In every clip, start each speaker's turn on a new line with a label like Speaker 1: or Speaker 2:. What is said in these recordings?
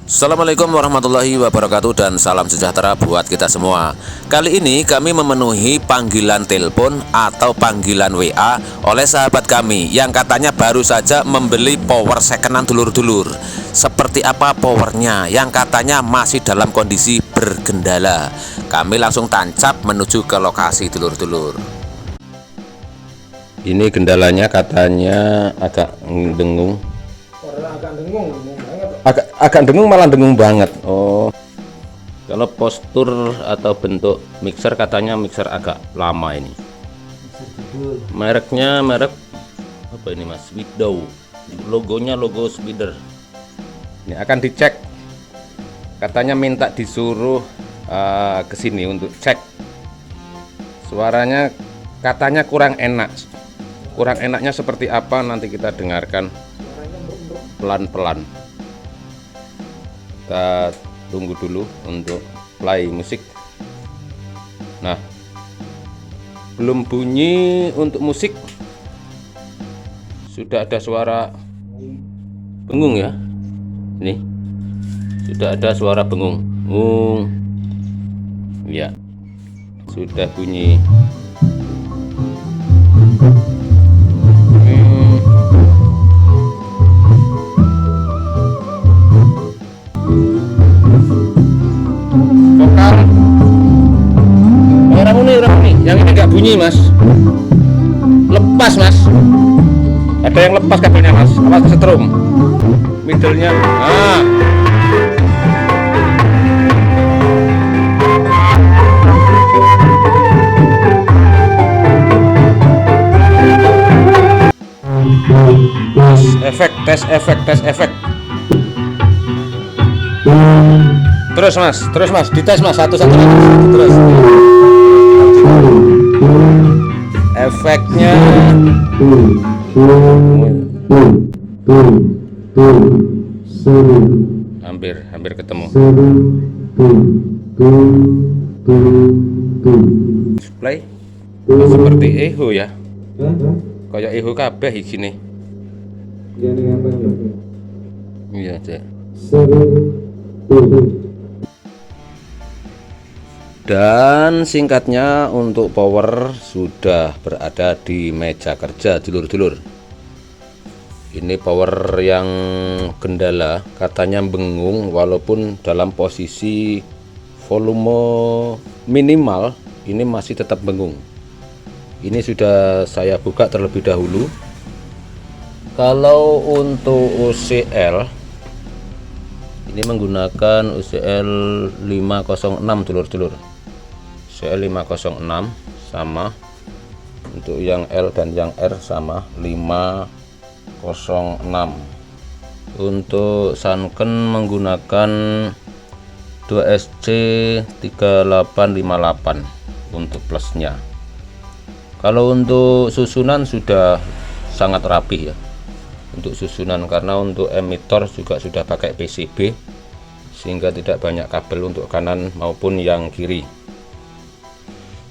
Speaker 1: Assalamualaikum warahmatullahi wabarakatuh dan salam sejahtera buat kita semua. Kali ini kami memenuhi panggilan telepon atau panggilan WA oleh sahabat kami yang katanya baru saja membeli power secondan dulur-dulur. Seperti apa powernya yang katanya masih dalam kondisi bergendala. Kami langsung tancap menuju ke lokasi dulur-dulur. Ini gendalanya katanya agak dengung. Agak dengung, malah dengung banget. Oh, kalau postur atau bentuk mixer katanya mixer agak lama ini. Mereknya merek apa ini mas? Widow. Logonya logo speeder. Ini akan dicek. Katanya minta disuruh ke sini untuk cek. Suaranya katanya kurang enak. Kurang enaknya seperti apa nanti kita dengarkan pelan-pelan. Kita tunggu dulu untuk play musik. Nah, belum bunyi untuk musik, sudah ada suara bengung ya. Ini sudah ada suara bengung. Ya, sudah bunyi. Yang ini nggak bunyi mas, lepas mas, ada yang lepas kabelnya mas, awas kesetrum, middle-nya. Tes efek. Terus mas, dites mas, satu-satu terus. Efeknya hampir ketemu. Play seperti echo ya, kayak echo kabeh isine. Iya cek. Dan singkatnya untuk power sudah berada di meja kerja dulur-dulur. Ini power yang kendala katanya bengung walaupun dalam posisi volume minimal ini masih tetap bengung. Ini sudah saya buka terlebih dahulu. Kalau untuk UCL ini menggunakan UCL 506 dulur-dulur. UCL 506 sama, untuk yang L dan yang R sama 506. Untuk Sanken menggunakan 2SC 3858 untuk plusnya. Kalau untuk susunan sudah sangat rapih ya untuk susunan, karena untuk emitor juga sudah pakai PCB sehingga tidak banyak kabel untuk kanan maupun yang kiri.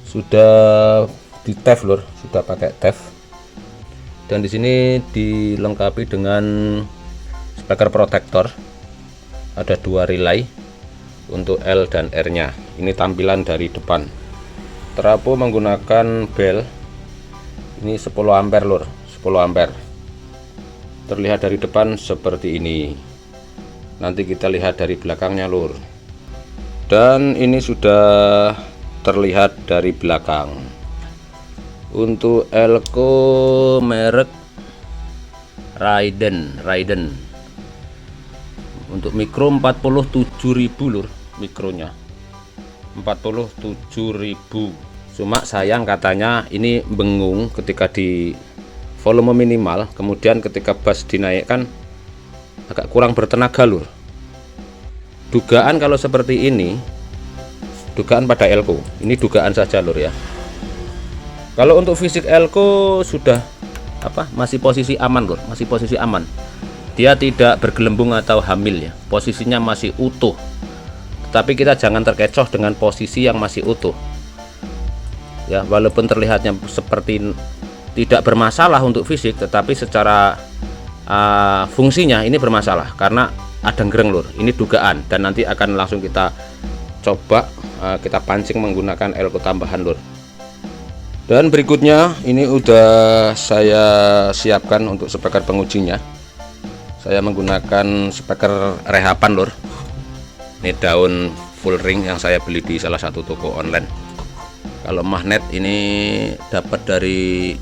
Speaker 1: Sudah di TEF lur, sudah pakai TEF. Dan di sini dilengkapi dengan speaker protector. Ada 2 relay untuk L dan R nya. Ini tampilan dari depan. Trafo menggunakan bel. Ini 10 ampere lur, 10 ampere. Terlihat dari depan seperti ini. Nanti kita lihat dari belakangnya lur. Dan ini sudah terlihat dari belakang. Untuk elko merek Raiden. Untuk mikro 47.000 lur, mikronya 47.000. Cuma sayang katanya ini bengung ketika di volume minimal, kemudian ketika bass dinaikkan agak kurang bertenaga lur. Dugaan kalau seperti ini, dugaan pada elko, ini dugaan saja lur ya. Kalau untuk fisik elko sudah masih posisi aman lur, masih posisi aman. Dia tidak bergelembung atau hamil ya, posisinya masih utuh. tetapi kita jangan terkecoh dengan posisi yang masih utuh ya. Walaupun terlihatnya seperti tidak bermasalah untuk fisik, tetapi secara fungsinya ini bermasalah karena ada gereng lur. Ini dugaan, dan nanti akan langsung kita coba kita pancing menggunakan elko tambahan lur. Dan berikutnya ini udah saya siapkan untuk speaker pengujinya. Saya menggunakan speaker rehapan lur. Ini daun full ring yang saya beli di salah satu toko online. Kalau magnet ini dapat dari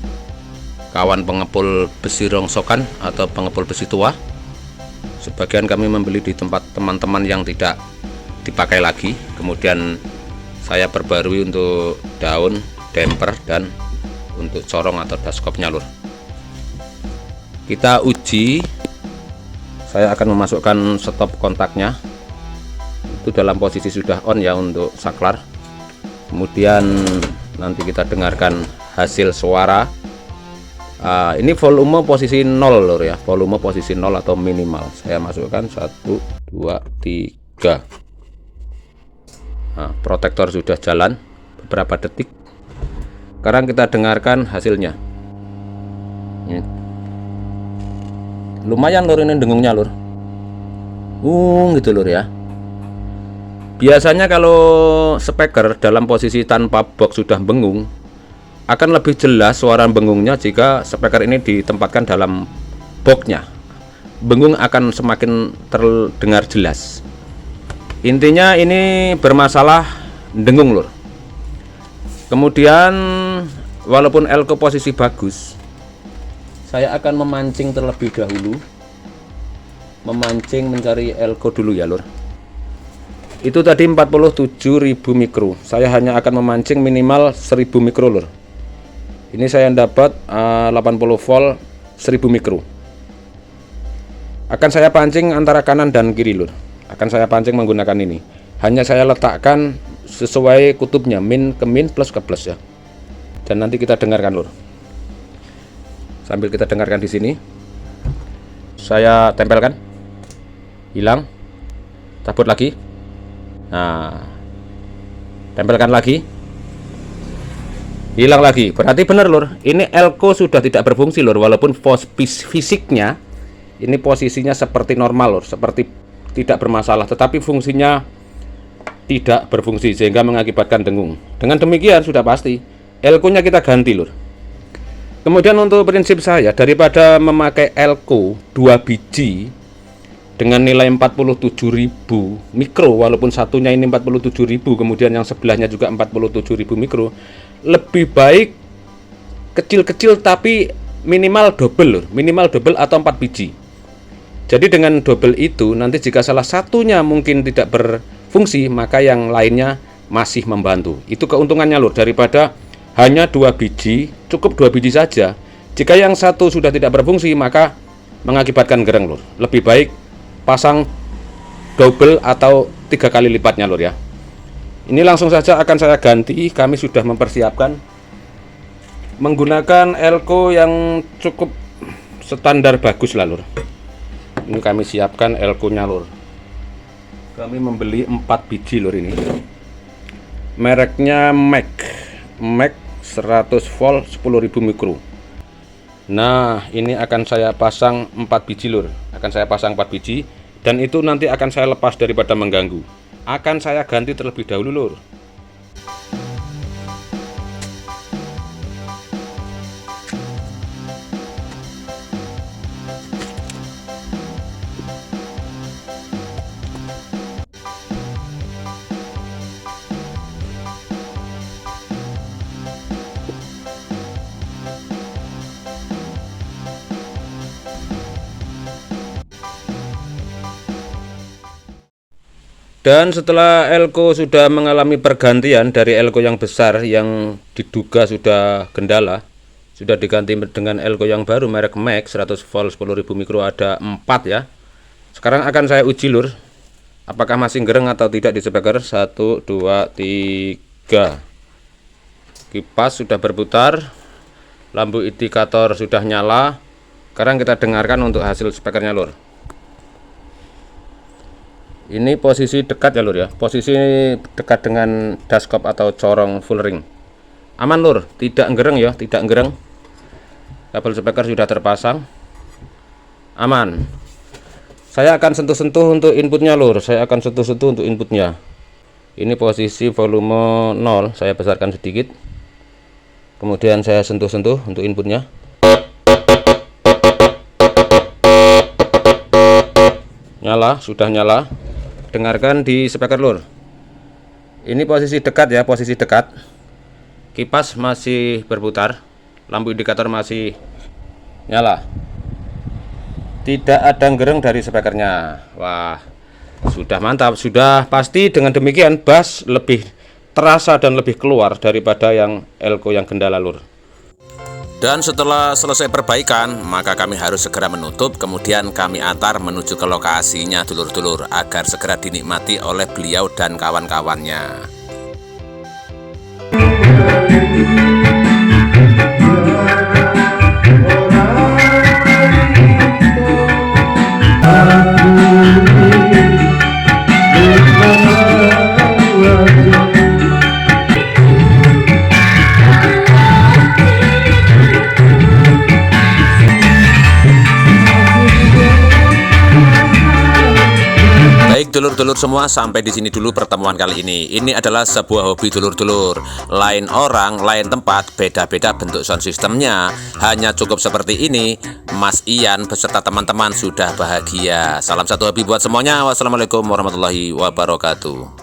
Speaker 1: kawan pengepul besi rongsokan atau pengepul besi tua. Sebagian kami membeli di tempat teman-teman yang tidak dipakai lagi, kemudian saya perbarui untuk daun, damper, dan untuk corong atau dashcopnya lur. Kita uji. Saya akan memasukkan stop kontaknya, itu dalam posisi sudah on ya untuk saklar. Kemudian nanti kita dengarkan hasil suara. Ini volume posisi 0 lur ya, volume posisi 0 atau minimal. Saya masukkan 1, 2, 3. Nah, protektor sudah jalan beberapa detik. Sekarang kita dengarkan hasilnya. Ini. Lumayan lur ini dengungnya lur. Gitu lur ya. Biasanya kalau speaker dalam posisi tanpa box sudah bengung, akan lebih jelas suara bengungnya jika speaker ini ditempatkan dalam boxnya. Bengung akan semakin terdengar jelas. Intinya ini bermasalah dengung lur. Kemudian walaupun elko posisi bagus, saya akan memancing terlebih dahulu. Memancing mencari elko dulu ya lur. Itu tadi 47.000 mikro. Saya hanya akan memancing minimal 1000 mikro lur. Ini saya dapat 80 volt 1000 mikro. Akan saya pancing antara kanan dan kiri lur. Akan saya pancing menggunakan ini. Hanya saya letakkan sesuai kutubnya, min ke min, plus ke plus ya. Dan nanti kita dengarkan lur. Sambil kita dengarkan di sini. Saya tempelkan. Hilang. Cabut lagi. Nah. Tempelkan lagi. Hilang lagi. Berarti benar lur, ini elko sudah tidak berfungsi lur. Walaupun fisiknya ini posisinya seperti normal lur, seperti tidak bermasalah, tetapi fungsinya tidak berfungsi sehingga mengakibatkan dengung. Dengan demikian sudah pasti elko nya kita ganti lur. Kemudian untuk prinsip saya, daripada memakai elko 2 biji dengan nilai 47.000 mikro, walaupun satunya ini 47.000, kemudian yang sebelahnya juga 47.000 mikro, lebih baik kecil-kecil tapi minimal double lur, minimal double atau 4 biji. Jadi dengan double itu nanti jika salah satunya mungkin tidak berfungsi, maka yang lainnya masih membantu. Itu keuntungannya lur, daripada hanya 2 biji, cukup 2 biji saja. Jika yang satu sudah tidak berfungsi, maka mengakibatkan gereng lur. Lebih baik pasang double atau 3 kali lipatnya lur ya. Ini langsung saja akan saya ganti. Kami sudah mempersiapkan menggunakan elko yang cukup standar bagus lah lur. Ini kami siapkan elko nya lur. Kami membeli 4 biji lur ini. Mereknya Mac 100 volt 10.000 mikro. Nah, ini akan saya pasang 4 biji lur. Akan saya pasang 4 biji, dan itu nanti akan saya lepas daripada mengganggu. Akan saya ganti terlebih dahulu lur. Dan setelah elko sudah mengalami pergantian dari elko yang besar yang diduga sudah kendala, sudah diganti dengan elko yang baru merek Mac 100 volt 10.000 mikro, ada 4 ya. Sekarang akan saya uji lur, apakah masih gereng atau tidak di speaker. 1, 2, 3. Kipas sudah berputar, lampu indikator sudah nyala. Sekarang kita dengarkan untuk hasil speakernya lur. Ini posisi dekat ya lur ya, posisi dekat dengan dashcop atau corong full ring. Aman lur, tidak ngereng ya, tidak ngereng. Kabel speaker sudah terpasang, aman. Saya akan sentuh-sentuh untuk inputnya lur, saya akan sentuh-sentuh untuk inputnya. Ini posisi volume 0, saya besarkan sedikit. Kemudian saya sentuh-sentuh untuk inputnya. Nyala, sudah nyala. Dengarkan di speaker lur. Ini posisi dekat ya, posisi dekat. Kipas masih berputar, lampu indikator masih nyala. Tidak ada gereng dari speakernya. Wah, sudah mantap, sudah pasti. Dengan demikian bass lebih terasa dan lebih keluar daripada yang elko yang gendala lur.
Speaker 2: Dan setelah selesai perbaikan, maka kami harus segera menutup, kemudian kami antar menuju ke lokasinya dulur-dulur agar segera dinikmati oleh beliau dan kawan-kawannya. Dulur-dulur semua, sampai di sini dulu pertemuan kali ini. Ini adalah sebuah hobi dulur-dulur. Lain orang, lain tempat, beda-beda bentuk sound systemnya. Hanya cukup seperti ini, Mas Ian beserta teman-teman sudah bahagia. Salam satu hobi buat semuanya. Wassalamualaikum warahmatullahi wabarakatuh.